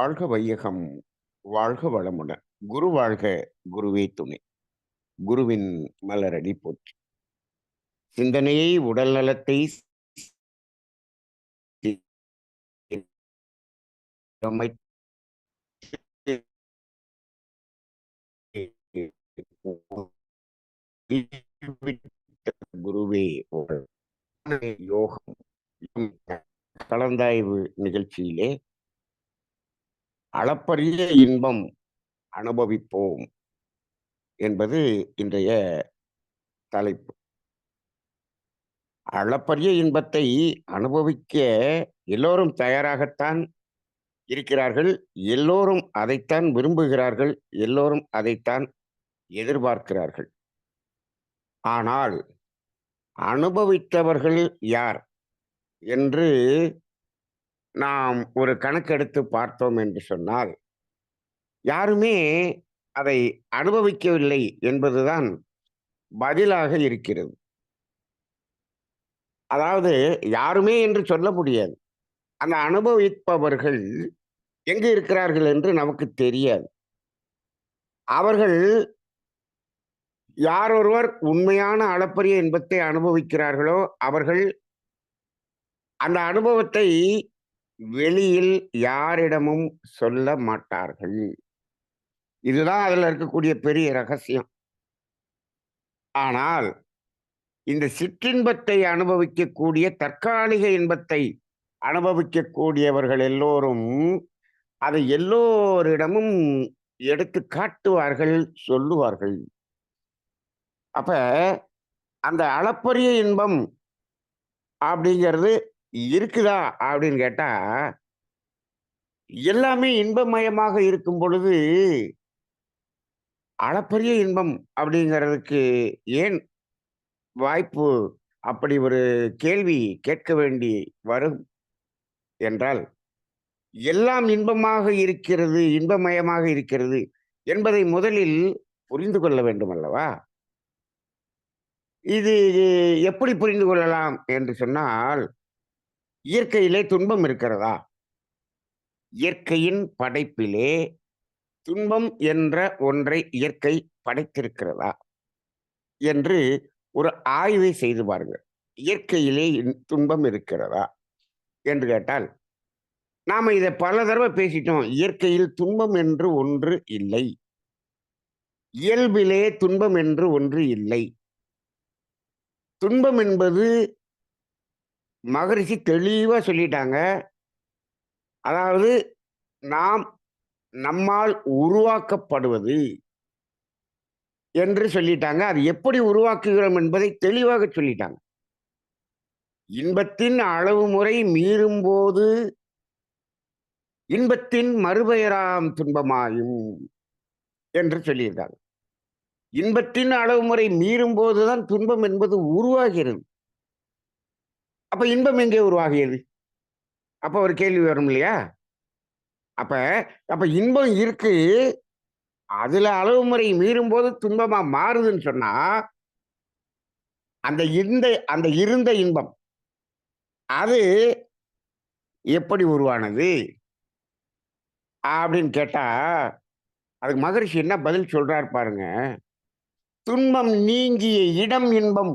வாழ்க வையகம், வாழ்க வளமுடன். குரு வாழ்க, குருவே துணை. குருவின் மலரடி போற்றி. சிந்தனையை உடல் நலத்தை சீரமைத்து குருவே புகழ். யோகம் கலந்தாய்வு நிகழ்ச்சியிலே அளப்பரிய இன்பம் அனுபவிப்போம் என்பது இன்றைய தலைப்பு. அளப்பரிய இன்பத்தை அனுபவிக்க எல்லோரும் தயாராகத்தான் இருக்கிறார்கள். எல்லோரும் அதைத்தான் விரும்புகிறார்கள். எல்லோரும் அதைத்தான் எதிர்பார்க்கிறார்கள். ஆனால் அனுபவித்தவர்கள் யார் என்று நாம் ஒரு கணக்கெடுத்து பார்த்தோம் என்று சொன்னால், யாருமே அதை அனுபவிக்கவில்லை என்பதுதான் பதிலாக இருக்கிறது. அதாவது யாருமே என்று சொல்ல முடியாது. அந்த அனுபவிப்பவர்கள் எங்கு இருக்கிறார்கள் என்று நமக்கு தெரியாது. அவர்கள் யாரொருவர் உண்மையான அளப்பரிய இன்பத்தை அனுபவிக்கிறார்களோ, அவர்கள் அந்த அனுபவத்தை வெளியில் யாரிடமும் சொல்ல மாட்டார்கள். இதுதான் அதுல இருக்கக்கூடிய பெரிய ரகசியம். ஆனால் இந்த சிற்றின்பத்தை அனுபவிக்கக்கூடிய, தற்காலிக இன்பத்தை அனுபவிக்கக்கூடியவர்கள் எல்லோரும் அதை எல்லோரிடமும் எடுத்து காட்டுவார்கள், சொல்லுவார்கள். அப்ப அந்த அளப்பரிய இன்பம் அப்படிங்கிறது இருக்குதா அப்படின்னு கேட்டா, எல்லாமே இன்பமயமாக இருக்கும் பொழுது அளப்பரிய இன்பம் அப்படிங்கிறதுக்கு ஏன் வாய்ப்பு, அப்படி ஒரு கேள்வி கேட்க வேண்டி வரும் என்றால், எல்லாம் இன்பமாக இருக்கிறது, இன்பமயமாக இருக்கிறது என்பதை முதலில் புரிந்து கொள்ள வேண்டும் அல்லவா? இது எப்படி புரிந்து கொள்ளலாம் என்று சொன்னால், இயற்கையிலே துன்பம் இருக்கிறதா? இயற்கையின் படைப்பிலே துன்பம் என்ற ஒன்றை இயற்கை படைத்திருக்கிறதா என்று ஒரு ஆய்வை செய்து பாருங்கள். இயற்கையிலே துன்பம் இருக்கிறதா என்று கேட்டால், நாம இதை பல தடவை பேசிட்டோம். இயற்கையில் துன்பம் என்று ஒன்று இல்லை. இயல்பிலே துன்பம் என்று ஒன்று இல்லை. துன்பம் என்பது மகரிஷி தெளிவா சொல்லிட்டாங்க. அதாவது நாம் நம்மால் உருவாக்கப்படுவது என்று சொல்லிட்டாங்க. அது எப்படி உருவாக்குகிறோம் என்பதை தெளிவாக சொல்லிட்டாங்க. இன்பத்தின் அளவு முறை மீறும் போது இன்பத்தின் மறுபெயராம் துன்பமாயும் என்று சொல்லியிருக்காங்க. இன்பத்தின் அளவு முறை மீறும் போதுதான் துன்பம் என்பது உருவாகிறது. அப்ப இன்பம் எங்கே உருவாகியது? அப்ப ஒரு கேள்வி வரும் இல்லையா? அப்ப அப்ப இன்பம் இருக்கு, அதுல அளவு முறை மீறும் போது துன்பமா மாறுதுன்னு சொன்னா, அந்த இருந்த இன்பம் அது எப்படி உருவானது அப்படின்னு கேட்டா, அதுக்கு மகரிஷி என்ன பதில் சொல்றார் பாருங்க. துன்பம் நீங்கிய இடம் இன்பம்.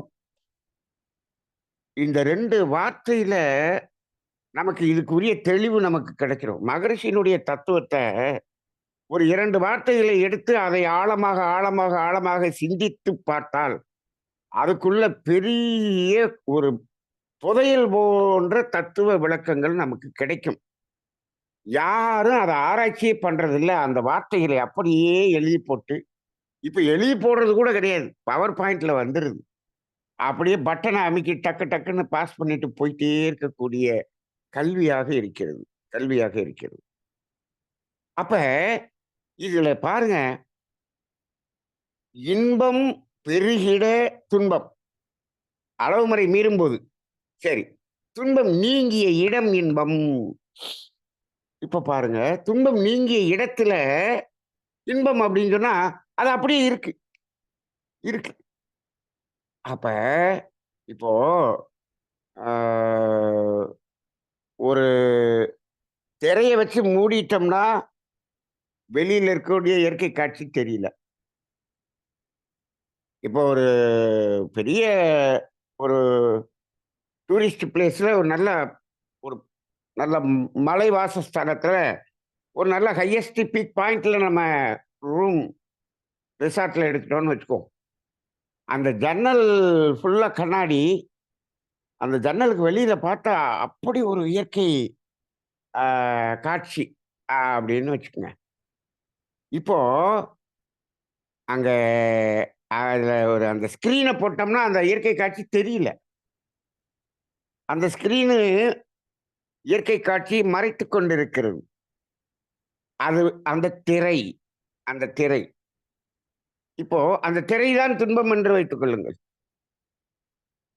இந்த 2 வார்த்தையில நமக்கு இதுக்குரிய தெளிவு நமக்கு கிடைச்சிரும். மகரிஷியினுடைய தத்துவத்தை ஒரு 2 வார்த்தைகளை எடுத்து அதை ஆழமாக ஆழமாக ஆழமாக சிந்தித்து பார்த்தால், அதுக்குள்ள பெரிய ஒரு புதையல் போன்ற தத்துவ விளக்கங்கள் நமக்கு கிடைக்கும். யாரும் அதை ஆராய்ச்சியே பண்றதில்ல. அந்த வார்த்தைகளை அப்படியே எழுதி போட்டு, இப்ப எழுதி போடுறது கூட கிடையாது. பவர் பாயிண்ட்ல வந்துருது. அப்படியே பட்டனை அமுக்கி டக்கு டக்குன்னு பாஸ் பண்ணிட்டு போயிட்டே இருக்கக்கூடிய கல்வியாக இருக்கிறது. கல்வியாக இருக்கிறது. அப்ப இதுல பாருங்க, இன்பம் பெருகிட துன்பம். அளவுமுறை மீறும்போது. சரி. துன்பம் நீங்கிய இடம் இன்பம். இப்ப பாருங்க, துன்பம் நீங்கிய இடத்துல இன்பம் அப்படின்னு சொன்னா, அது அப்படியே இருக்கு. இருக்கு. அப்ப இப்போ ஆ ஒரு திரைய வச்சு மூடிட்டோம்னா, வெளியில இருக்கக்கூடிய இயற்கை காட்சி தெரியல. இப்போ ஒரு பெரிய ஒரு டூரிஸ்ட் பிளேஸ்ல ஒரு நல்ல மலை வாசஸ்தலத்துல ஒரு நல்ல ஹையஸ்ட் பீக் பாயிண்ட்ல நம்ம ரூம் ரிசார்ட்ல எடுத்துட்டோம்னு வச்சுக்கோ. அந்த ஜன்னல் ஃபுல்லா கண்ணாடி. அந்த ஜன்னலுக்கு வெளியில பார்த்தா அப்படி ஒரு இயற்கை ஆ காட்சி அப்படின்னு வச்சுக்கங்க. இப்போ அங்க அதுல அந்த ஸ்க்ரீன போட்டோம்னா, அந்த இயற்கை காட்சி தெரியல. அந்த ஸ்க்ரீனு இயற்கை காட்சியை மறைத்துக் கொண்டிருக்கிறது. அது அந்த திரை அந்த திரை. இப்போ அந்த திரை தான் துன்பம் என்று வைத்துக் கொள்ளுங்கள்.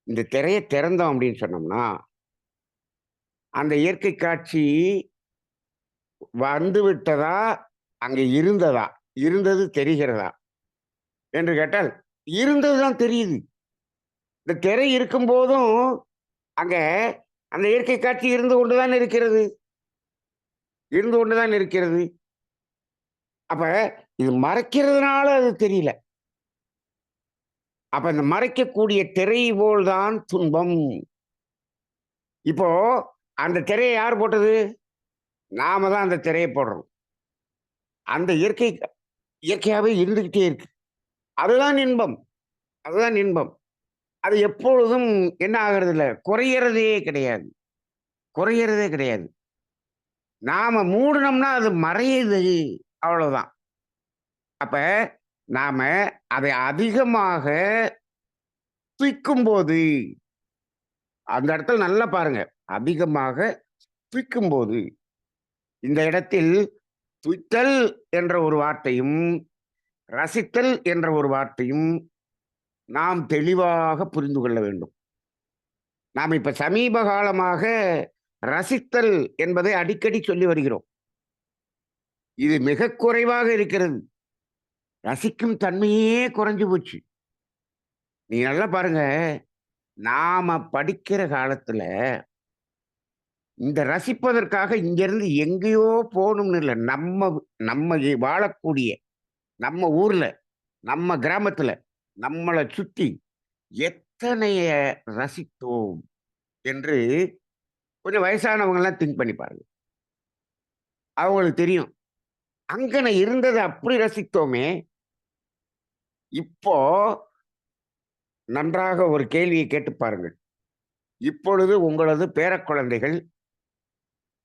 இந்த திரைய திறந்தோம் அப்படின்னு சொன்னோம்னா, அந்த இயற்கை காட்சி வந்து விட்டதா? அங்க இருந்ததா? இருந்தது தெரிகிறதா? என்று கேட்டால், இருந்தது தான் தெரியுது. இந்த திரை இருக்கும்போதும், அங்க அந்த இயற்கை காட்சி இருந்து கொண்டு தான் இருக்கிறது. இருந்து கொண்டு தான் இருக்கிறது. அப்ப இது மறைக்கிறதுனால அது தெரியல. அப்ப இந்த மறைக்கக்கூடிய திரை போல் தான் துன்பம். இப்போ அந்த திரைய யார் போட்டது? நாம தான் அந்த திரைய போடுறோம். அந்த இயற்கையாவே இருந்துகிட்டே இருக்கு. அதுதான் இன்பம். அதுதான் இன்பம். அது எப்பொழுதும் என்ன ஆகுறதில்ல, குறையறதே கிடையாது. குறையறதே கிடையாது. நாம மூடுனோம்னா அது மறையுது. அவ்வளவுதான். அப்ப நாம அதை அதிகமாக துய்க்கும்போது, அந்த இடத்துல நல்லா பாருங்க. அதிகமாக துய்க்கும்போது, இந்த இடத்தில் துய்த்தல் என்ற ஒரு வார்த்தையும், ரசித்தல் என்ற ஒரு வார்த்தையும் நாம் தெளிவாக புரிந்து கொள்ள வேண்டும். நாம் இப்ப சமீப காலமாக ரசித்தல் என்பதை அடிக்கடி சொல்லி வருகிறோம். இது மிகக் குறைவாக இருக்கிறது. ரசிக்கும் தன்மையே குறைஞ்சு போச்சு. நீங்க நல்லா பாருங்க. நாம படிக்கிற காலத்துல, இந்த ரசிப்பதற்காக இங்கிருந்து எங்கேயோ போணும்னு இல்ல. நம்ம வாழக்கூடிய நம்ம ஊர்ல, நம்ம கிராமத்துல, நம்மள சுத்தி எத்தனைய ரசித்தோம் என்று கொஞ்சம் வயசானவங்கலாம் திங்க் பண்ணி பாருங்க. அவங்களுக்கு தெரியும். அங்கன இருந்தத அப்படி ரசித்தோமே! இப்போ நன்றாக ஒரு கேள்விய கேட்டுப் பாருங்கள். இப்பொழுது உங்களது பேரக்குழந்தைகள்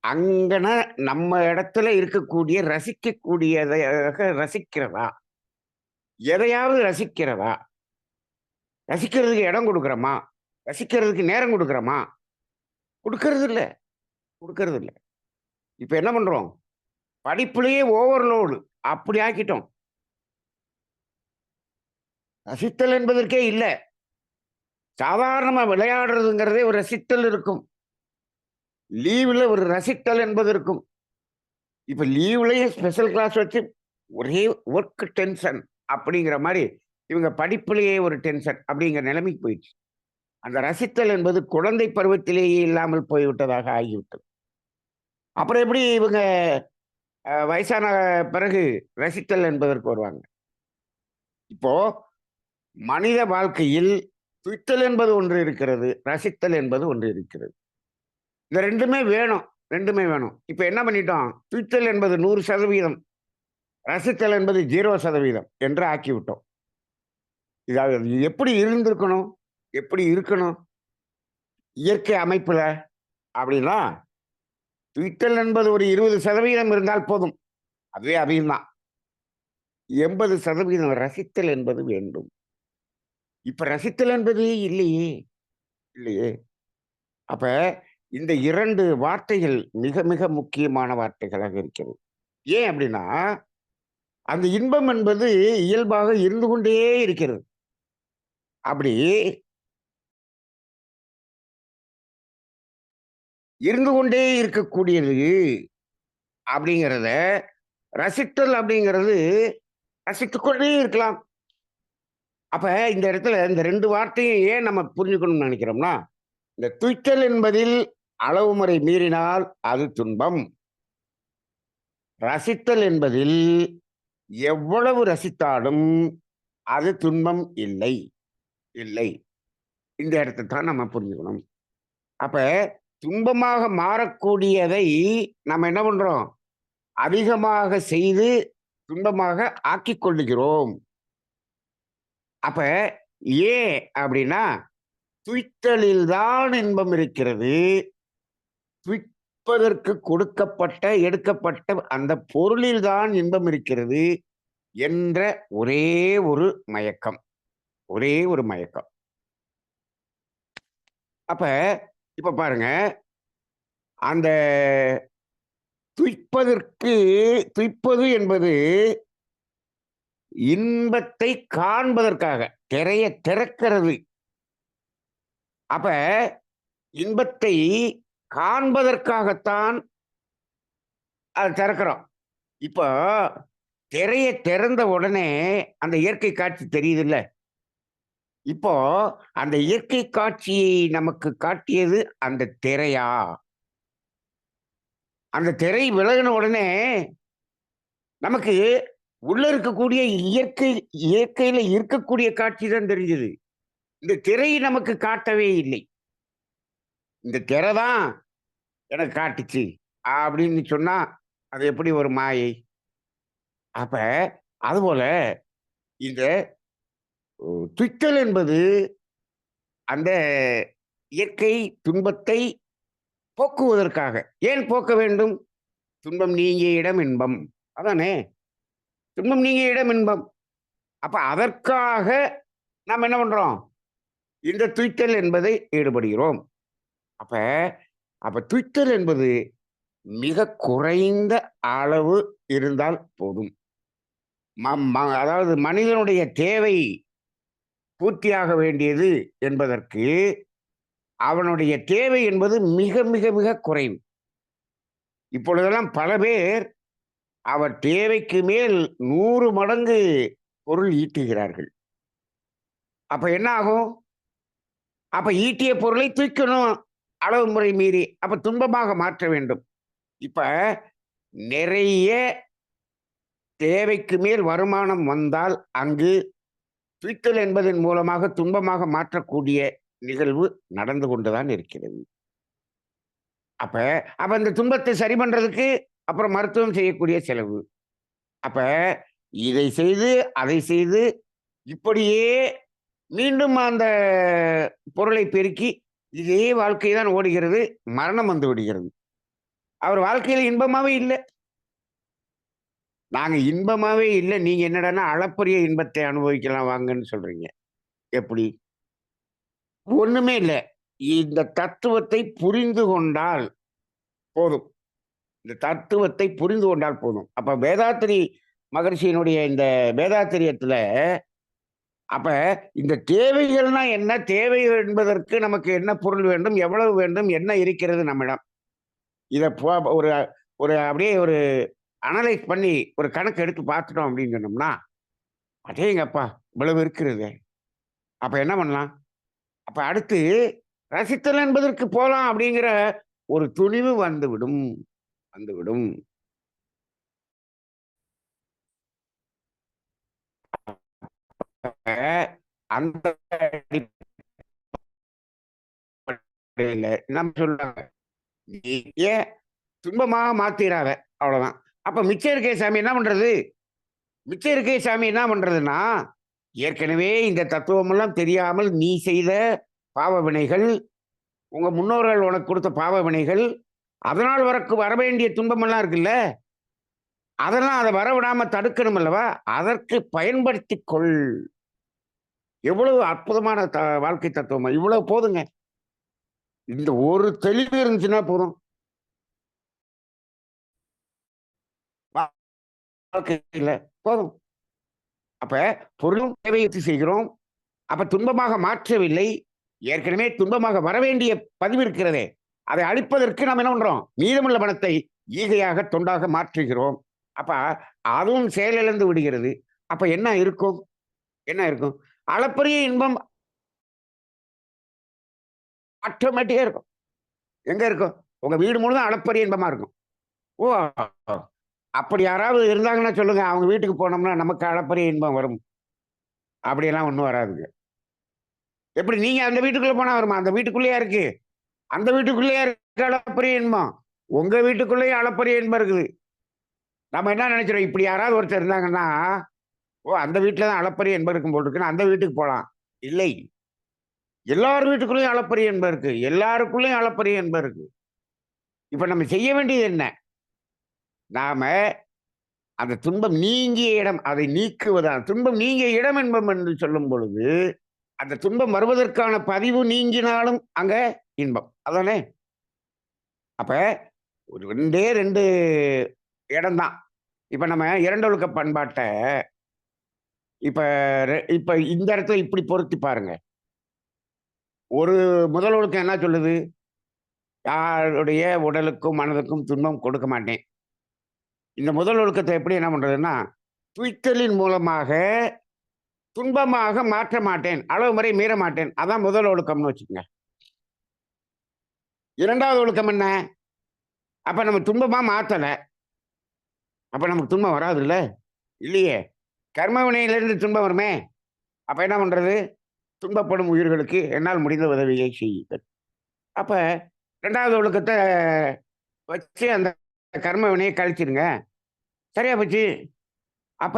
அங்கன நம்ம இடத்துல இருக்கக்கூடிய ரசிக்கக்கூடியதாக ரசிக்கிறதா? எதையாவது ரசிக்கிறதா? ரசிக்கிறதுக்கு இடம் குடுக்குறோமா? ரசிக்கிறதுக்கு நேரம் குடுக்குறோமா? குடுக்கறதில்ல, குடுக்கறதில்ல. இப்ப என்ன பண்றோம்? படிப்பிலேயே ஓவர்லோடு அப்படி ஆக்கிட்டோம். ரசித்தல் என்பதற்கே இல்ல. சாதாரணமா விளையாடுறதுங்கிறதே ஒரு ரசித்தல் இருக்கும். லீவுல ஒரு ரசித்தல் என்பது இருக்கும். இப்ப லீவ்லயும் ஸ்பெஷல் கிளாஸ் வச்சு ஒரே வொர்க் டென்ஷன் அப்படிங்கிற மாரி, இவங்க படிப்பிலேயே ஒரு டென்ஷன் அப்படிங்கிற நிலைமைக்கு போயிடுச்சு. அந்த ரசித்தல் என்பது குழந்தை பருவத்திலேயே இல்லாமல் போய்விட்டதாக ஆகிவிட்டது. அப்புறம் எப்படி இவங்க வயசான பிறகு ரசித்தல் என்பதற்கு வருவாங்க? இப்போ மனித வாழ்க்கையில் துய்த்தல் என்பது ஒன்று இருக்கிறது. ரசித்தல் என்பது ஒன்று இருக்கிறது. இந்த 2மே வேணும். 2மே வேணும். இப்ப என்ன பண்ணிட்டோம்? துய்த்தல் என்பது 100% ரசித்தல் என்பது 0% என்று ஆக்கிவிட்டோம். இது எப்படி இருந்திருக்கணும்? எப்படி இருக்கணும்? இயற்கை அமைப்புல அப்படின்னா, துய்த்தல் என்பது ஒரு 20% இருந்தால் போதும். அதுவே அதிகம் தான். 80% ரசித்தல் என்பது வேண்டும். இப்ப ரசித்தல் என்பது இல்லையே! இல்லையே! அப்ப இந்த 2 வார்த்தைகள் மிக, மிக முக்கியமான வார்த்தைகளாக இருக்கிறது. ஏன் அப்படின்னா, அந்த இன்பம் என்பது இயல்பாக இருந்து கொண்டே இருக்கிறது. அப்படி இருந்து கொண்டே இருக்கக்கூடியது அப்படிங்கிறத, ரசித்தல் அப்படிங்கிறது ரசித்துக் கொண்டே இருக்கலாம். அப்ப இந்த இடத்துல இந்த 2 வார்த்தையும் ஏன் நம்ம புரிஞ்சுக்கணும்னு நெனைக்கிறோம்னா, இந்த துய்த்தல் என்பதில் அளவு முறை மீறினால் அது துன்பம். ரசித்தல் என்பதில் எவ்வளவு ரசித்தாலும் அது துன்பம் இல்லை. இல்லை. இந்த இடத்த தான் நம்ம புரிஞ்சுக்கணும். அப்ப துன்பமாக மாறக்கூடியதை நம்ம என்ன பண்றோம்? அதிகமாக செய்து துன்பமாக ஆக்கிக் கொள்ளுகிறோம். அப்ப ஏன் அப்படின்னா, துய்த்தலில் தான் இன்பம் இருக்கிறது. துய்ப்பதற்கு கொடுக்கப்பட்ட, எடுக்கப்பட்ட அந்த பொருளில் தான் இன்பம் இருக்கிறது என்ற ஒரே ஒரு மயக்கம். ஒரே ஒரு மயக்கம். அப்ப இப்ப பாருங்க, அந்த துய்ப்பதற்கு துய்ப்பது என்பது இன்பத்தை காண்பதற்காக, திரைய திறக்கிறது. அப்ப இன்பத்தை காண்பதற்காகத்தான் அத திறக்கிறோம். இப்போ திரைய திறந்த உடனே அந்த இயற்கை காட்சி தெரியுதுல்ல? இப்போ அந்த இயற்கை காட்சியை நமக்கு காட்டியது அந்த திரையா? அந்த திரை விலகுன உடனே நமக்கு உள்ள இருக்கக்கூடிய இயற்கையில இருக்கக்கூடிய காட்சி தான் தெரிஞ்சது. இந்த திரை நமக்கு காட்டவே இல்லை. இந்த திரை தான் எனக்கு காட்டுச்சு அப்படின்னு சொன்னா, அது எப்படி ஒரு மாயை? அப்ப அதுபோல இந்த துய்த்தல் என்பது அந்த இயற்கை துன்பத்தை போக்குவதற்காக. ஏன் போக்க வேண்டும்? துன்பம் நீங்கிய இடம் இன்பம். அதானே! துன்பம் நீங்கிய இடம் இன்பம். அப்ப அதற்காக நாம் என்ன பண்றோம்? இந்த துய்த்தல் என்பதை ஈடுபடுகிறோம். அப்ப அப்ப துய்த்தல் என்பது மிக குறைந்த அளவு இருந்தால் போதும். அதாவது மனிதனுடைய தேவை பூர்த்தியாக வேண்டியது என்பதற்கு, அவனுடைய தேவை என்பது மிக மிக மிக குறைவு. இப்பொழுதெல்லாம் பல பேர் அவர் தேவைக்கு மேல் 100 மடங்கு பொருள் ஈட்டுகிறார்கள். அப்ப என்ன ஆகும்? அப்ப ஈட்டிய பொருளை தூக்கணும் அளவு முறை மீறி. அப்ப துன்பமாக மாற்ற வேண்டும். இப்ப நிறைய தேவைக்கு மேல் வருமானம் வந்தால், அங்கு துய்த்தல் என்பதன் மூலமாக துன்பமாக மாற்றக்கூடிய நிகழ்வு நடந்து கொண்டுதான் இருக்கிறது. அப்ப அப்ப இந்த துன்பத்தை சரி பண்றதுக்கு அப்புறம் மருத்துவம் செய்யக்கூடிய செலவு. அப்ப இதை செய்து, அதை செய்து இப்படியே மீண்டும் அந்த பொருளை பெருக்கி இதே வாழ்க்கை தான் ஓடுகிறது. மரணம் வந்து விடுகிறது. அவர் வாழ்க்கையில இன்பமாவே இல்ல. நாங்க இன்பமாவே இல்ல. நீங்க என்னடான்னா அளப்பரிய இன்பத்தை அனுபவிக்கலாம் வாங்கன்னு சொல்றீங்க. எப்படி? ஒண்ணுமே இல்ல. இந்த தத்துவத்தை புரிந்து கொண்டால் போதும். இந்த தத்துவத்தை புரிந்து கொண்டால் போதும். அப்ப வேதாத்திரி மகரிஷியினுடைய இந்த வேதாத்திரியத்துல அப்ப இந்த தேவைகள்னா என்ன? தேவை என்பதற்கு நமக்கு என்ன பொருள் வேண்டும்? எவ்வளவு வேண்டும்? என்ன இருக்கிறது நம்மிடம்? இத ஒரு ஒரு அப்படியே ஒரு அனலைஸ் பண்ணி ஒரு கணக்கு எடுத்து பார்த்துட்டோம் அப்படின்னு சொன்னோம்னா, அடேங்கப்பா! இவ்வளவு இருக்கிறதே! அப்ப என்ன பண்ணலாம்? அப்ப அடுத்து ரசித்தல் என்பதற்கு போலாம் அப்படிங்கிற ஒரு துணிவு வந்துவிடும். வந்துவிடும். அந்த அடிப்படையில நம்ம சொல்றாங்க. நீ ஏன் துன்பமா மாத்திராத. அவ்வளவுதான். அப்ப மிச்சம் இருக்க சாமி என்ன பண்றது? மிச்சம் இருக்க சாமி என்ன பண்றதுன்னா, ஏற்கனவே இந்த தத்துவமெல்லாம் தெரியாமல் நீ செய்த பாவ வினைகள், உங்க முன்னோர்கள் உனக்கு கொடுத்த பாவ வினைகள், அதனால் வரவேண்டிய துன்பமெல்லாம் இருக்குல்ல, அதெல்லாம் அத வரவிடாம தடுக்கணும் அல்லவா? அதற்கு பயன்படுத்திக் கொள். எவ்வளவு அற்புதமான வாழ்க்கை தத்துவம். இவ்வளவு போதுங்க. இந்த ஒரு தெளிவு இருந்துச்சுன்னா போதும். வாழ்க்கையில போதும். அப்ப பொருளும் தேவையற்று செய்கிறோம். அப்ப துன்பமாக மாற்றவில்லை. ஏற்கனவே துன்பமாக வரவேண்டிய பதிவு இருக்கிறதே, அதை அழிப்பதற்கு நாம் என்ன பண்றோம்? மீதமுள்ள பணத்தை ஈகையாக, தொண்டாக மாற்றுகிறோம். அப்ப அதுவும் செயலிழந்து விடுகிறது. அப்ப என்ன இருக்கும்? என்ன இருக்கும்? அளப்பரிய இன்பம் ஆட்டோமேட்டிக்கா இருக்கும். எங்க இருக்கும்? உங்க வீடு முழுதும் அளப்பரிய இன்பமா இருக்கும். ஓ! அப்படி யாராவது இருந்தாங்கன்னா சொல்லுங்க. அவங்க வீட்டுக்கு போனோம்னா நமக்கு அளப்பரிய இன்பம் வரும். அப்படியெல்லாம் ஒண்ணும் வராதுங்க. எப்படி நீங்க அந்த வீட்டுக்குள்ள போனா வருமா? அந்த வீட்டுக்குள்ளேயா இருக்கு? அந்த வீட்டுக்குள்ளேயா இருக்கு அளப்பரிய இன்பம். உங்க வீட்டுக்குள்ளேயும் அளப்பரிய இன்பம் இருக்குது. நம்ம என்ன நினைக்கிறோம், இப்படி யாராவது ஒருத்தர் இருந்தாங்கன்னா, ஓ! அந்த வீட்ல தான் அளப்பரிய இன்பம் இருக்கும் போல இருக்குன்னு அந்த வீட்டுக்கு போலாம். இல்லை. எல்லார் வீட்டுக்குள்ளேயும் அளப்பரிய இன்பம் இருக்கு. எல்லாருக்குள்ளயும் அளப்பரிய இன்பம் இருக்கு. இப்ப நம்ம செய்ய வேண்டியது என்ன? நாம அந்த துன்பம் நீங்கிய இடம், அதை நீக்குவதான். துன்பம் நீங்கிய இடம் என்பம் என்று சொல்லும் பொழுது, அந்த துன்பம் வருவதற்கான பதிவு நீங்கினாலும் அங்க இன்பம். அதானே? அப்ப ஒரு 2டே 2 இடம் தான். இப்ப நம்ம இரண்டொழுக்க பண்பாட்ட இப்ப இப்ப இந்த இடத்துல இப்படி பொருத்தி பாருங்க. ஒரு முதல் ஒழுக்கம் என்ன சொல்லுது? யாருடைய உடலுக்கும், மனதுக்கும் துன்பம் கொடுக்க மாட்டேன். இந்த முதல் ஒழுக்கத்த எப்படி என்ன பண்றதுன்னா, துய்த்தலின் மூலமாக துன்பமாக மாற்ற மாட்டேன். அளவு முறை மீற மாட்டேன். அதான் முதல் ஒழுக்கம்னு வச்சுக்கங்க. 2வது ஒழுக்கம் என்ன? அப்ப நம்ம துன்பமா மாத்தல. அப்ப நமக்கு துன்பம் வராதுல்ல? இல்லையே! கர்ம வினையிலிருந்து துன்பம் வருமே! அப்ப என்ன பண்றது? துன்பப்படும் உயிர்களுக்கு என்னால் முடிந்த உதவியை செய்யுங்கள். அப்ப 2வது ஒழுக்கத்த வச்சு அந்த கர்ம வினைய கழிச்சிருங்க. சரியா போச்சு. அப்ப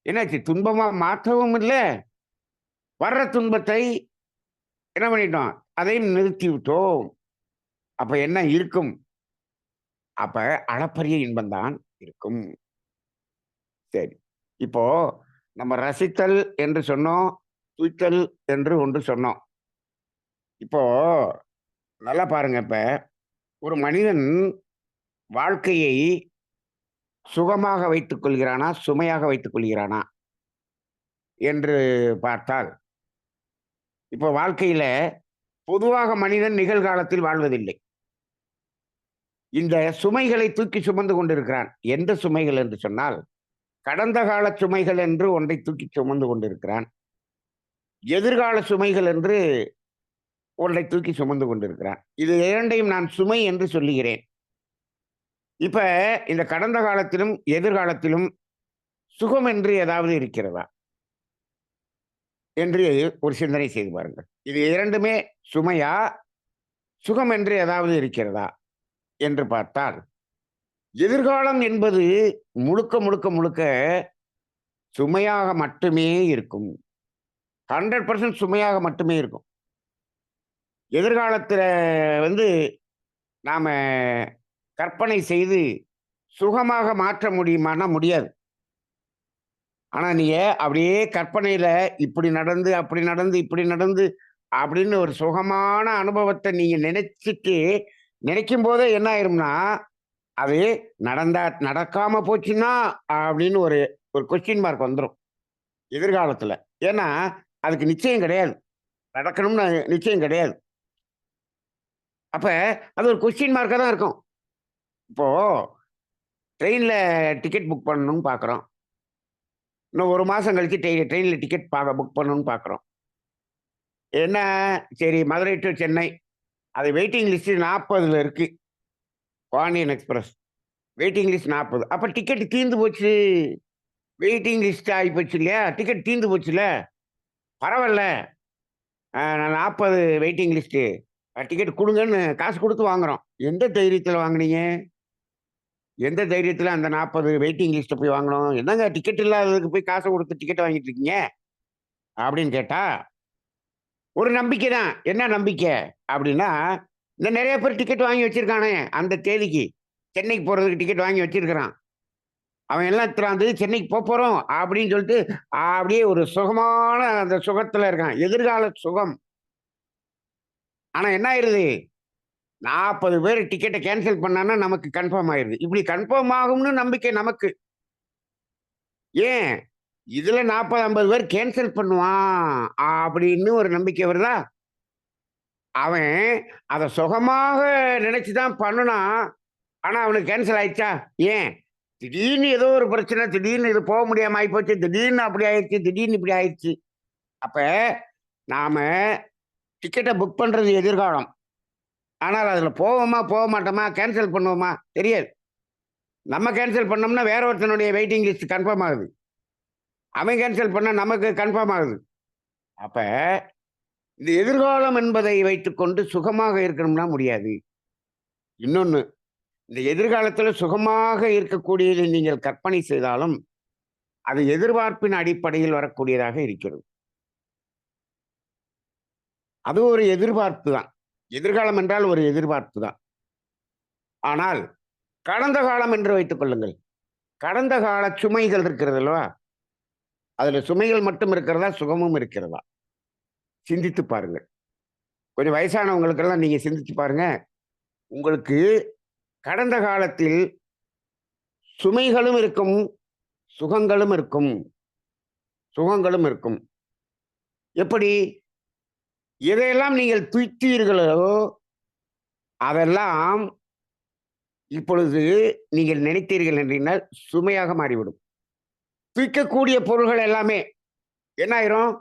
என்னாச்சு? துன்பமா மாற்றவும் இல்ல, வர்ற துன்பத்தை என்ன பண்ணிட்டோம்? அதையும் நிறுத்தி விட்டோம். அப்ப என்ன இருக்கும்? அப்ப அளப்பரிய இன்பம் தான் இருக்கும். சரி. இப்போ நம்ம ரசித்தல் என்று சொன்னோம். துய்த்தல் என்று ஒன்று சொன்னோம். இப்போ நல்லா பாருங்க இப்ப. ஒரு மனிதன் வாழ்க்கையை சுகமாக வைத்துக் கொள்கிறானா? சுமையாக வைத்துக் கொள்கிறானா? என்று பார்த்தால், இப்போ வாழ்க்கையில பொதுவாக மனிதன் நிகழ்காலத்தில் வாழ்வதில்லை. இந்த சுமைகளை தூக்கி சுமந்து கொண்டிருக்கிறான். எந்த சுமைகள் என்று சொன்னால், கடந்த கால சுமைகள் என்று ஒன்றை தூக்கி சுமந்து கொண்டிருக்கிறான். எதிர்கால சுமைகள் என்று ஒன்றை தூக்கி சுமந்து கொண்டிருக்கிறான். இது 2யும் நான் சுமை என்று சொல்லுகிறேன். இப்ப இந்த கடந்த காலத்திலும், எதிர்காலத்திலும் சுகம் என்று ஏதாவது இருக்கிறதா? என்று ஒரு சிந்தனை செய்து பாருங்கள். இது 2மே சுமையா? சுகம் என்று ஏதாவது இருக்கிறதா? என்று பார்த்தால், எதிர்காலம் என்பது முழுக்க, முழுக்க, முழுக்க சுமையாக மட்டுமே இருக்கும். 100% சுமையாக மட்டுமே இருக்கும். எதிர்காலத்தில வந்து நாம கற்பனை செய்து சுகமாக மாற்ற முடியுமான்னா முடியாது. ஆனா நீங்க அப்படியே கற்பனையில இப்படி நடந்து, அப்படி நடந்து, இப்படி நடந்து அப்படின்னு ஒரு சுகமான அனுபவத்த நீங்க நினைச்சுட்டு நினைக்கும் போதே என்ன ஆயிரும்னா, அது நடந்தா நடக்காம போச்சுன்னா அப்படின்னு ஒரு ஒரு கொஸ்டின் மார்க் வந்துரும் எதிர்காலத்துல. ஏன்னா, அதுக்கு நிச்சயம் கிடையாது. நடக்கணும்னு நிச்சயம் கிடையாது. அப்ப அது ஒரு கொஸ்டின் மார்க்கா தான் இருக்கும். இப்போ ட்ரெயின்ல டிக்கெட் புக் பண்ணணும்னு பார்க்குறோம். இன்னும் 1 மாசம் கழிச்சு ட்ரெயின்ல டிக்கெட் புக் பண்ணணும்னு பார்க்குறோம். என்ன சரி மதுரை டூ சென்னை. அது வெயிட்டிங் லிஸ்ட் 40ல இருக்கு. பாண்டியன் எக்ஸ்பிரஸ். Waiting list 40. அப்ப டிக்கெட் தீர்ந்து போச்சு. வெயிட்டிங் லிஸ்ட் ஆயிப்போச்சு இல்லையா? டிக்கெட் தீர்ந்து போச்சுல்ல. பரவால்ல. நான் 40 வெயிட்டிங் லிஸ்ட்டு. டிக்கெட் குடுங்கன்னு காசு குடுத்து வாங்குறோம். எந்த தைரியத்தில வாங்குனீங்க? எந்த தைரியத்தில அந்த 40 வெயிட்டிங் லிஸ்ட்ட போய் வாங்குனோம்? என்னங்க டிக்கெட் இல்லாததுக்கு போய் காச குடுத்து டிக்கெட் வாங்கிட்டு இருக்கீங்க? அப்படின்னு கேட்டா, ஒரு நம்பிக்கை தான். என்ன நம்பிக்கை? அப்படின்னா, இந்த நெறைய பேர் டிக்கெட் வாங்கி வச்சிருக்கானே, அந்த தேதிக்கு. சென்னைக்கு போறதுக்கு டிக்கெட் வாங்கி வச்சிருக்கிறான். அவன் எல்லாம் இத்தனாம் தேதி சென்னைக்கு போப்போறோம் அப்படின்னு சொல்லிட்டு, அப்படியே ஒரு சுகமான அந்த சுகத்துல இருக்கான். எதிர்கால சுகம். ஆனா என்ன ஆயிருது? 40 பேர் டிக்கெட்ட கேன்சல் பண்ணான்னா நமக்கு கன்ஃபார்ம் ஆயிருது. இப்படி கன்ஃபார்ம் ஆகும்னு நம்பிக்கை நமக்கு. ஏன்? இதுல 40, 50 பேர் கேன்சல் பண்ணுவான் அப்படின்னு ஒரு நம்பிக்கை வருதா? அவன் அத சுகமாக நினைச்சு தான் பண்ணுனான். ஆனா அவனுக்கு கேன்சல் ஆயிடுச்சா? ஏன்? திடீர்னு ஏதோ ஒரு பிரச்சனை, திடீர்னு இது போ முடியாம ஆயிப்போச்சு, திடீர்னு அப்படி ஆயிருச்சு, திடீர்னு இப்படி ஆயிருச்சு. அப்ப நாம டிக்கெட்ட புக் பண்றது எதிர்காலம். ஆனால் அதுல போவோமா, போக மாட்டோமா, கேன்சல் பண்ணுவோமா? தெரியாது. நம்ம கேன்சல் பண்ணோம்னா வேற ஒருத்தனுடைய வெயிட்டிங் லிஸ்ட் கன்ஃபார்ம் ஆகுது. அவன் கேன்சல் பண்ணா நமக்கு கன்ஃபார்ம் ஆகுது. அப்ப இந்த எதிர்காலம் என்பதை வைத்துக்கொண்டு சுகமாக இருக்கணும்னா முடியாது. இன்னொன்னு, இந்த எதிர்காலத்துல சுகமாக இருக்கக்கூடியதை நீங்கள் கற்பனை செய்தாலும், அது எதிர்பார்ப்பின் அடிப்படையில் வரக்கூடியதாக இருக்கிறது. அது ஒரு எதிர்பார்ப்பு தான். எதிர்காலம் என்றால் ஒரு எதிர்பார்ப்பு தான். ஆனால் கடந்த காலம் என்று வைத்துக் கொள்ளுங்கள். கடந்த கால சுமைகள் இருக்கிறது அல்லவா? அதுல சுமைகள் மட்டும் இருக்கிறதா? சுகமும் இருக்கிறதா? சிந்தித்து பாருங்கள். கொஞ்சம் வயசானவங்களுக்கெல்லாம் நீங்க சிந்திச்சு பாருங்க. உங்களுக்கு கடந்த காலத்தில் சுமைகளும் இருக்கும், சுகங்களும் இருக்கும். சுகங்களும் இருக்கும். எப்படி? எதையெல்லாம் நீங்கள் துய்த்தீர்களோ, அதெல்லாம் இப்பொழுது நீங்கள் நினைத்தீர்கள் என்றினால் சுமையாக மாறிவிடும். தூய்க்கக்கூடிய பொருள்கள் எல்லாமே என்ன ஆயிரும்?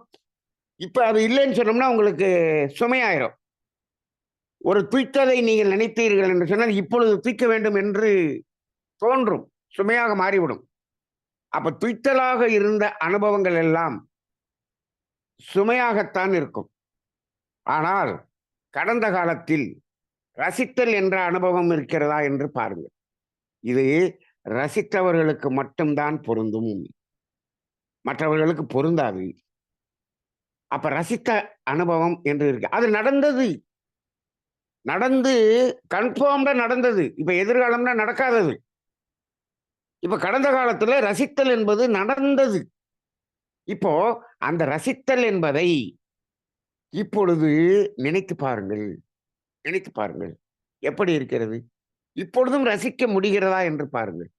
இப்ப அது இல்லைன்னு சொன்னோம்னா உங்களுக்கு சுமையாயிரும். ஒரு துய்த்ததை நீங்கள் நினைத்தீர்கள் என்று சொன்னால், இப்பொழுது தூய்க்க வேண்டும் என்று தோன்றும். சுமையாக மாறிவிடும். அப்ப துய்த்தலாக இருந்த அனுபவங்கள் எல்லாம் சுமையாகத்தான் இருக்கும். ஆனால் கடந்த காலத்தில் ரசித்தல் என்ற அனுபவம் இருக்கிறதா என்று பாருங்கள். இது ரசித்தவர்களுக்கு மட்டும்தான் பொருந்தும். மற்றவர்களுக்கு பொருந்தாது. அப்ப ரசித்த அனுபவம் என்று இருக்கு. அது நடந்தது. நடந்து கன்ஃபார்ம்டா நடந்தது. இப்ப எதிர்காலம்னா நடக்காதது. இப்ப கடந்த காலத்துல ரசித்தல் என்பது நடந்தது. இப்போ அந்த ரசித்தல் என்பதை இப்பொழுது நினைத்து பாருங்கள். நினைத்து பாருங்கள். எப்படி இருக்கிறது? இப்பொழுதும் ரசிக்க முடிகிறதா என்று பாருங்கள்.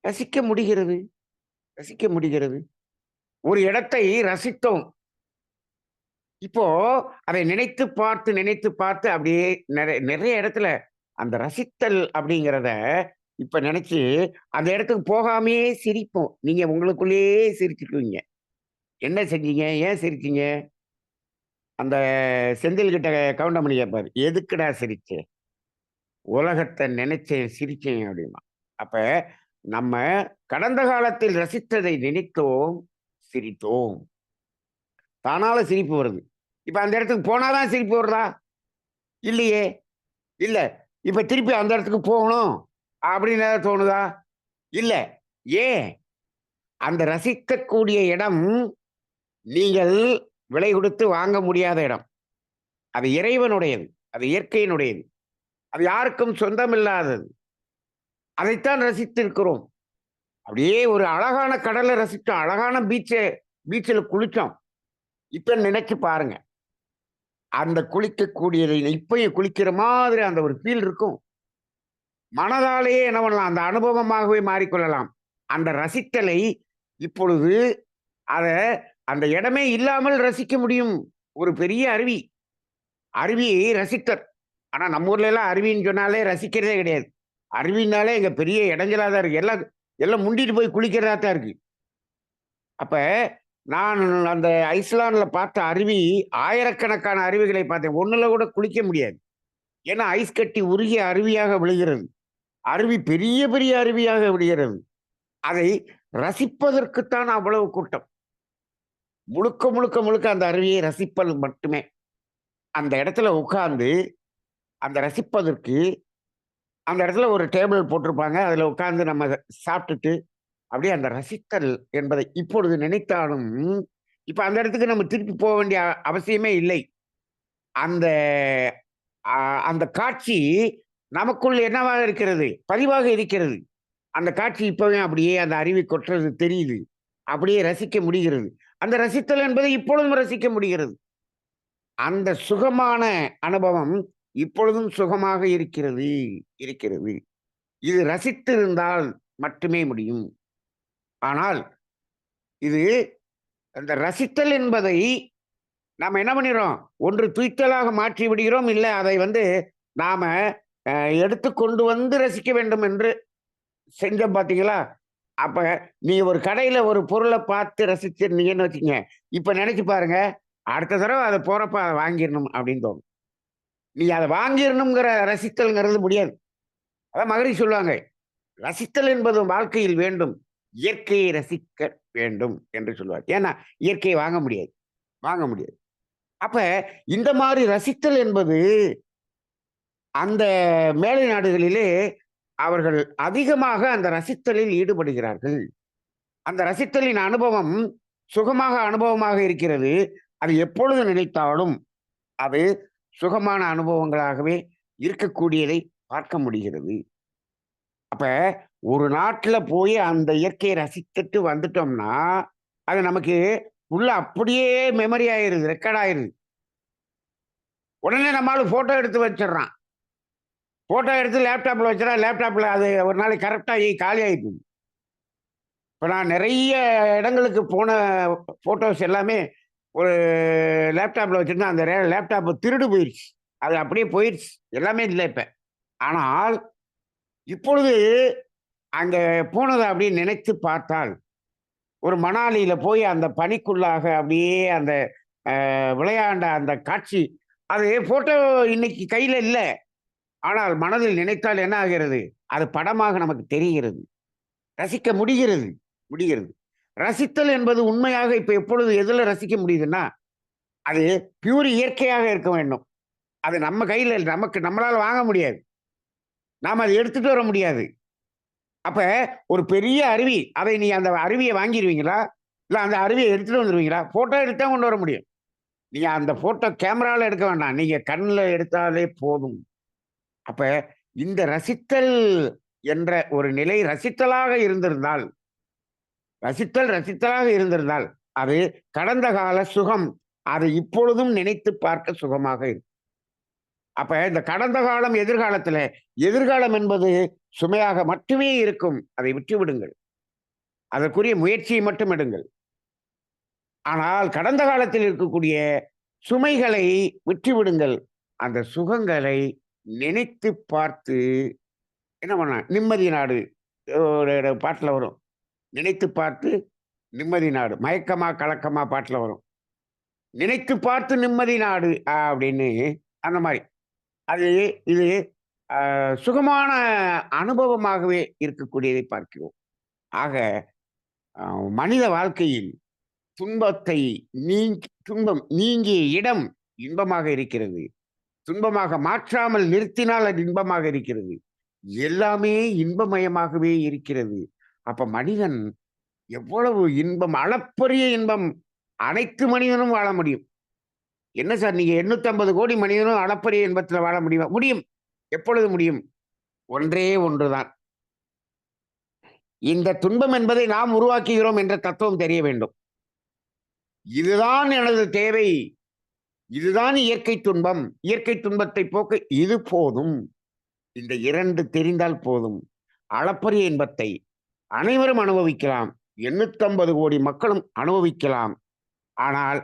ரசிக்க முடிகிறது. ரசிக்க முடிகிறது. ஒரு இடத்தை ரசித்தோம். இப்போ அதை நினைத்து பார்த்து அப்படியே நிறைய இடத்துல அந்த ரசித்தல் அப்படிங்கிறத இப்ப நினைச்சு அந்த இடத்துக்கு போகாமயே சிரிப்போம். நீங்க உங்களுக்குள்ளேயே சிரிச்சுக்குவீங்க. என்ன செஞ்சீங்க? ஏன் சிரிச்சீங்க? அந்த செந்தில் கிட்ட கவுண்டமணி கேட்பாரு. எதுக்குடா சிரிச்ச? உலகத்தை நினைச்சேன், சிரிச்சேன் அப்படின்னா. அப்ப நம்ம கடந்த காலத்தில் ரசித்ததை நினைத்தோம், சிரித்தோம். தானால சிரிப்பு வருது. இப்ப அந்த இடத்துக்கு போனாதான் சிரிப்பு வருதா? இல்லையே. இல்ல. இப்ப திருப்பி அந்த இடத்துக்கு போகணும் அப்படின்னு ஏதாவது தோணுதா? இல்ல. ஏன்? அந்த ரசிக்கக்கூடிய இடம் நீங்கள் விலை கொடுத்து வாங்க முடியாத இடம். அது இறைவனுடையது. அது இயற்கையினுடையது. அது யாருக்கும் சொந்தமில்லாதது. அதைத்தான் ரசித்திருக்கிறோம். அப்படியே ஒரு அழகான கடலை ரசிச்சோம். அழகான பீச்சில குளிச்சோம். இப்ப நினைச்சு பாருங்க. அந்த குளிக்கக்கூடியதை இப்பயும் குளிக்கிற மாதிரி அந்த ஒரு ஃபீல் இருக்கும். மனதாலேயே என்ன பண்ணலாம்? அந்த அனுபவமாகவே மாறிக்கொள்ளலாம். அந்த ரசித்தலை இப்பொழுது அத அந்த இடமே இல்லாமல் ரசிக்க முடியும். ஒரு பெரிய அருவி. அருவியை ரசித்தல். ஆனா நம்ம ஊர்ல எல்லாம் அருவின்னு சொன்னாலே ரசிக்கிறதே கிடையாது. அருவினாலே இங்க பெரிய இடைஞ்சலா தான் இருக்கு. எல்லாம் எல்லாம் முண்டிட்டு போய் குளிக்கிறதா தான் இருக்கு. அப்ப நான் அந்த ஐஸ்லாண்ட்ல பார்த்த அருவி ஆயிரக்கணக்கான அருவிகளை பார்த்தேன். ஒண்ணுல கூட குளிக்க முடியாது. ஏன்னா ஐஸ் கட்டி உருகிய அருவியாக விழுகிறது. அருவி பெரிய பெரிய அருவியாக விடுகிறது. அதை ரசிப்பதற்குத்தான் அவ்வளவு கூட்டம். முழுக்க முழுக்க முழுக்க அந்த அருவியை ரசிப்பது மட்டுமே. அந்த இடத்துல உட்கார்ந்து அந்த ரசிப்பதற்கு அந்த இடத்துல ஒரு டேபிள் போட்டிருப்பாங்க. அதுல உட்கார்ந்து நம்ம சாப்பிட்டுட்டு அப்படியே அந்த ரசித்தல் என்பதை இப்பொழுது நினைத்தாலும், இப்ப அந்த இடத்துக்கு நம்ம திருப்பி போக வேண்டிய அவசியமே இல்லை. அந்த அந்த காட்சி நமக்குள் என்னவாக இருக்கிறது? பதிவாக இருக்கிறது. அந்த காட்சி இப்பவே அப்படியே அந்த அருவி கொட்டுறது தெரியுது. அப்படியே ரசிக்க முடிகிறது. அந்த ரசித்தல் என்பதை இப்பொழுதும் ரசிக்க முடிகிறது. அந்த சுகமான அனுபவம் இப்பொழுதும் சுகமாக இருக்கிறது இருக்கிறது. இது ரசித்திருந்தால் மட்டுமே முடியும். ஆனால் இது அந்த ரசித்தல் என்பதை நாம என்ன பண்ணிடுறோம்? ஒன்று துய்த்தலாக மாற்றி விடுகிறோம். இல்ல அதை நாம எடுத்து கொண்டு வந்து ரசிக்க வேண்டும் என்று செஞ்சோம் பார்த்தீங்களா? அப்ப நீங்க ஒரு கடையில ஒரு பொருள பார்த்து ரசிச்சிருந்தீங்கன்னு வச்சுக்கங்க. இப்ப நினைச்சு பாருங்க. அடுத்த தடவ அத போறப்ப அத வாங்கிரணும் அப்படின்னு தோணும். நீங்க அத வாங்கிரணும்ங்கிற ரசித்தல்ங்கிறது முடியாது. அதான் மகரிஷி சொல்லுவாங்க. ரசித்தல் என்பது வாழ்க்கையில் வேண்டும். இயற்கையை ரசிக்க வேண்டும் என்று சொல்லுவார். ஏன்னா, இயற்கையை வாங்க முடியாது. வாங்க முடியாது. அப்ப இந்த மாரி ரசித்தல் என்பது அந்த மேலை நாடுகளிலே அவர்கள் அதிகமாக அந்த ரசித்தலில் ஈடுபடுகிறார்கள். அந்த ரசித்தலின் அனுபவம் சுகமாக அனுபவமாக இருக்கிறது. அது எப்பொழுது நினைத்தாலும் அது சுகமான அனுபவங்களாகவே இருக்கக்கூடியதை பார்க்க முடிகிறது. அப்ப ஒரு நாட்டுல போய் அந்த இயற்கையை ரசித்துட்டு வந்துட்டோம்னா, அது நமக்கு உள்ள அப்படியே மெமரி ஆயிருது, ரெக்கார்ட் ஆயிருது. உடனே நம்ம ஆளு ஃபோட்டோ எடுத்து வச்சுடுறான். ஃபோட்டோ எடுத்து லேப்டாப்ல வச்சுறான். லேப்டாப்ல அது ஒரு நாளைக்கு கரெக்ட்டாகி காலி ஆயிடுது. இப்ப நான் நெறைய இடங்களுக்கு போன ஃபோட்டோஸ் எல்லாமே ஒரு லேப்டாப்ல வச்சிருந்தேன். அந்த லேப்டாப் திருடு போயிருச்சு. அது அப்படியே போயிருச்சு. எல்லாமே இல்ல இப்ப. ஆனால் இப்பொழுது அங்க போனத அப்படியே நினைத்து பார்த்தால், ஒரு மணாலியில போய் அந்த பனிக்குள்ளாக அப்படியே அந்த விளையாண்ட அந்த காட்சி, அது ஃபோட்டோ இன்னைக்கு கையில இல்ல. ஆனால் மனதில் நினைத்தால் என்ன ஆகிறது? அது படமாக நமக்கு தெரிகிறது. ரசிக்க முடிகிறது முடிகிறது. ரசித்தல் என்பது உண்மையாக இப்ப எப்பொழுது எதுல ரசிக்க முடியுதுன்னா, அது பியூர் இயற்கையாக இருக்க வேண்டும். அது நம்ம கையில இல்ல. நமக்கு நம்மளால வாங்க முடியாது. நாம அத எடுத்துட்டு வர முடியாது. அப்ப ஒரு பெரிய அருவி, அதை நீ அந்த அருவிய வாங்கிருவீங்களா? இல்ல அந்த அருவிய எடுத்துட்டு வந்துருவீங்களா? ஃபோட்டோ எடுத்து தான் கொண்டு வர முடியும். நீங்க அந்த ஃபோட்டோ கேமரால எடுக்க வேண்டாம். நீங்க கண்ல எடுத்தாலே போதும். அப்ப இந்த ரசித்தல் என்ற ஒரு நிலை ரசித்தலாக இருந்திருந்தால் ரசித்தலாக இருந்திருந்தால், அது கடந்த கால சுகம். அதை இப்பொழுதும் நினைத்து பார்க்க சுகமாக இருக்கும். அப்ப இந்த கடந்த காலம், எதிர்காலம் என்பது சுமையாக மட்டுமே இருக்கும். அதை விட்டு விடுங்கள். அதற்குரிய முயற்சியை மட்டும் எடுங்கள். ஆனால் கடந்த காலத்தில் இருக்கக்கூடிய சுமைகளை விட்டு விடுங்கள். அந்த சுகங்களை நினைத்து பார்த்து என்ன பண்ண நிம்மதி நாடு ஒரு பாட்டுல வரும். நினைத்து பார்த்து நிம்மதி நாடு. மயக்கமா கலக்கமா பாட்டுல வரும். நினைத்து பார்த்து நிம்மதி நாடு அப்படின்னு அந்த மாரி. அது இது சுகமான அனுபவமாகவே இருக்கக்கூடியதை பார்க்கிறோம். ஆக அ மனித வாழ்க்கையில் துன்பத்தை துன்பம் நீங்கிய இடம் இன்பமாக இருக்கிறது. துன்பமாக மாற்றாமல் நிறுத்தினால் அது இன்பமாக இருக்கிறது. எல்லாமே இன்பமயமாகவே இருக்கிறது. அப்ப மனிதன் எவ்வளவு இன்பம், அளப்பரிய இன்பம் அனைத்து மனிதனும் வாழ முடியும். என்ன சார் நீங்க 850 கோடி மனிதனும் அளப்பரிய இன்பத்துல வாழ முடியுமா? முடியும். எப்பொழுது முடியும்? ஒன்றே ஒன்றுதான். இந்த துன்பம் என்பதை நாம் உருவாக்குகிறோம் என்ற தத்துவம் தெரிய வேண்டும். இதுதான் எனது தேவை. இதுதான் இயற்கை துன்பம். இயற்கை துன்பத்தை போக்க இது போதும். இந்த 2 தெரிந்தால் போதும். அளப்பரிய இன்பத்தை அனைவரும் அனுபவிக்கலாம். 850 கோடி மக்களும் அனுபவிக்கலாம். ஆனால்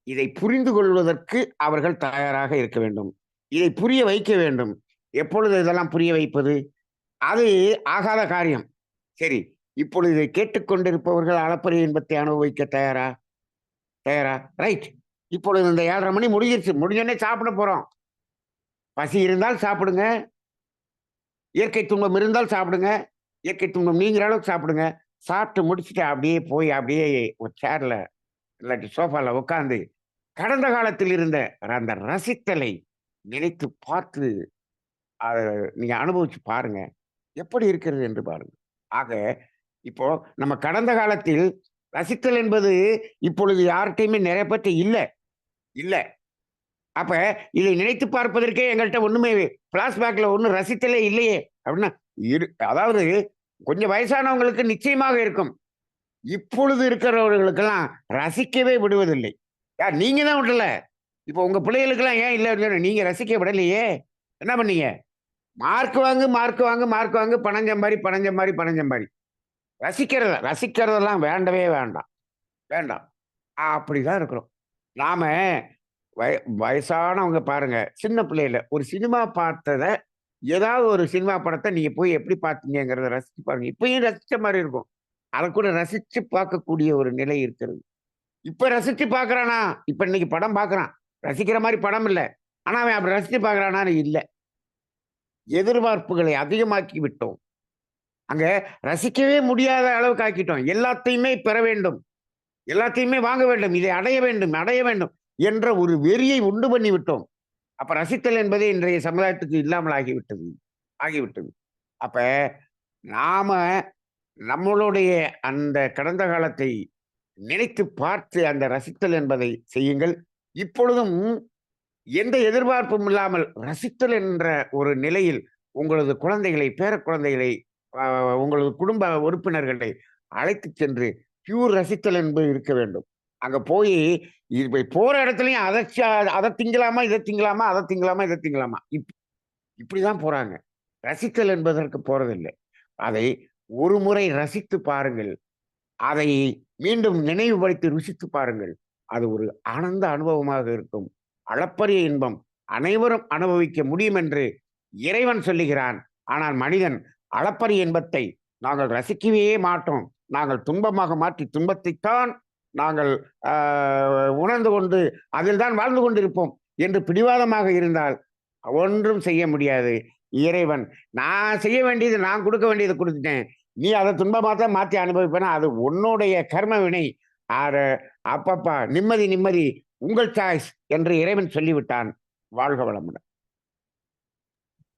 இதை புரிந்து கொள்வதற்கு அவர்கள் தயாராக இருக்க வேண்டும். இதை புரிய வைக்க வேண்டும். எப்பொழுது இதெல்லாம் புரிய வைப்பது? அது ஆகாத காரியம். சரி, இப்பொழுது இதை கேட்டுக்கொண்டிருப்பவர்கள் அளப்பரிய இன்பத்தை அனுபவிக்க தயாரா? தயாரா? ரைட். இப்பொழுது இந்த 7:30 மணி முடிஞ்சிருச்சு. முடிஞ்சோனே சாப்பிட போறோம். பசி இருந்தால் சாப்பிடுங்க. இயற்கை துன்பம் இருந்தால் சாப்பிடுங்க. இயற்கை துன்பம் நீங்கிற அளவுக்கு சாப்பிடுங்க. சாப்பிட்டு முடிச்சுட்டு அப்படியே போய் அப்படியே ஒரு சேர்ல இல்லாட்டி சோஃபால உட்கார்ந்து கடந்த காலத்தில் இருந்த அந்த ரசித்தலை நினைத்து பார்த்து அத நீங்க அனுபவிச்சு பாருங்க. எப்படி இருக்கிறது என்று பாருங்க. ஆக இப்போ நம்ம கடந்த காலத்தில் ரசித்தல் என்பது இப்பொழுது யார்ட்டயுமே நிறைய பேர்ட்ட இல்ல. இல்ல. அப்ப இதை நினைத்து பார்ப்பதற்கே எங்கள்ட்ட ஒண்ணுமே பிளாஷ்பேக்ல ஒண்ணும் ரசித்தலே இல்லையே! அப்படின்னா அதாவது கொஞ்சம் வயசானவங்களுக்கு நிச்சயமாக இருக்கும். இப்பொழுது இருக்கிறவர்களுக்கெல்லாம் ரசிக்கவே விடுவதில்லை. யார் நீங்க தான் விடல. இப்போ உங்க பிள்ளைகளுக்கெல்லாம் ஏன் இல்ல நீங்க ரசிக்க விடலையே! என்ன பண்ணீங்க? மார்க் வாங்கு, மார்க் வாங்கு, மார்க் வாங்கு, பணம் சம்பாரி, பணம் சம்பாரி, பணம் சம்பாரி. ரசிக்கிறதெல்லாம் வேண்டவே வேண்டாம். வேண்டாம். அப்படிதான் இருக்கிறோம். நாம வய வயசானவங்க பாருங்க, சின்ன பிள்ளையில ஒரு சினிமா பார்த்தத, ஏதாவது ஒரு சினிமா படத்த நீங்க போய் எப்படி பார்த்தீங்கங்கிறத ரசிச்சு பாருங்க. இப்பயும் ரசிச்ச மாரி இருக்கும். அதக்கூட ரசிச்சு பார்க்கக்கூடிய ஒரு நிலை இருக்கிறது. இப்ப ரசிச்சு பார்க்குறானா? இப்ப இன்னைக்கு படம் பார்க்குறான். ரசிக்கிற மாரி படம் இல்ல. ஆனா அவன் அப்படி ரசிச்சு பார்க்குறானான்னு இல்ல. எதிர்பார்ப்புகளை அதிகமாக்கி விட்டோம். அங்க ரசிக்கவே முடியாத அளவுக்கு ஆக்கிட்டோம். எல்லாத்தையுமே பெற வேண்டும். எல்லாத்தையுமே வாங்க வேண்டும். இதை அடைய வேண்டும், அடைய வேண்டும் என்ற ஒரு வெறியை உண்டு பண்ணி விட்டோம். அப்ப ரசித்தல் என்பதே இன்றைய சமுதாயத்துக்கு இல்லாமல் ஆகிவிட்டது ஆகிவிட்டது. அப்ப நாம நம்மளுடைய அந்த கடந்த காலத்தை நினைத்து பார்த்து அந்த ரசித்தல் என்பதை செய்யுங்கள். இப்பொழுதும் எந்த எதிர்பார்ப்பும் இல்லாமல் ரசித்தல் என்ற ஒரு நிலையில் உங்களது குழந்தைகளை, பேரக்குழந்தைகளை, அ உங்களது குடும்ப உறுப்பினர்களை அழைத்துச் சென்று பியூர் ரசித்தல் என்பது இருக்க வேண்டும். அங்க போயி இப்ப போற இடத்துலயும் அத திங்கலாமா, இத திங்கலாமா, அத திங்கலாமா, இத திங்கலாமா. இப்படிதான் போறாங்க. ரசித்தல் என்பதற்கு போறதில்லை. அதை ஒரு முறை ரசித்து பாருங்கள். அதை மீண்டும் நினைவுபடுத்தி ருசித்து பாருங்கள். அது ஒரு ஆனந்த அனுபவமாக இருக்கும். அளப்பரிய இன்பம் அனைவரும் அனுபவிக்க முடியும் என்று இறைவன் சொல்லுகிறான். ஆனால் மனிதன் அளப்பரிய இன்பத்தை நாங்கள் ரசிக்கவே மாட்டோம். நாங்கள் துன்பமாக மாற்றி துன்பத்தைத்தான் நாங்கள் ஆ உணர்ந்து கொண்டு அதில் தான் வாழ்ந்து கொண்டிருப்போம் என்று பிடிவாதமாக இருந்தால் ஒன்றும் செய்ய முடியாது. இறைவன் நான் செய்ய வேண்டியது நான் கொடுக்க வேண்டியத குடுத்துட்டேன். நீ அத துன்பமா தான் மாத்தி அனுபவிப்பேன்னா, அது உன்னுடைய கர்ம வினை. அத அப்பப்பா நிம்மதி, நிம்மதி உங்கள் சாய்ஸ் என்று இறைவன் சொல்லிவிட்டான். வாழ்க வளமுடன்.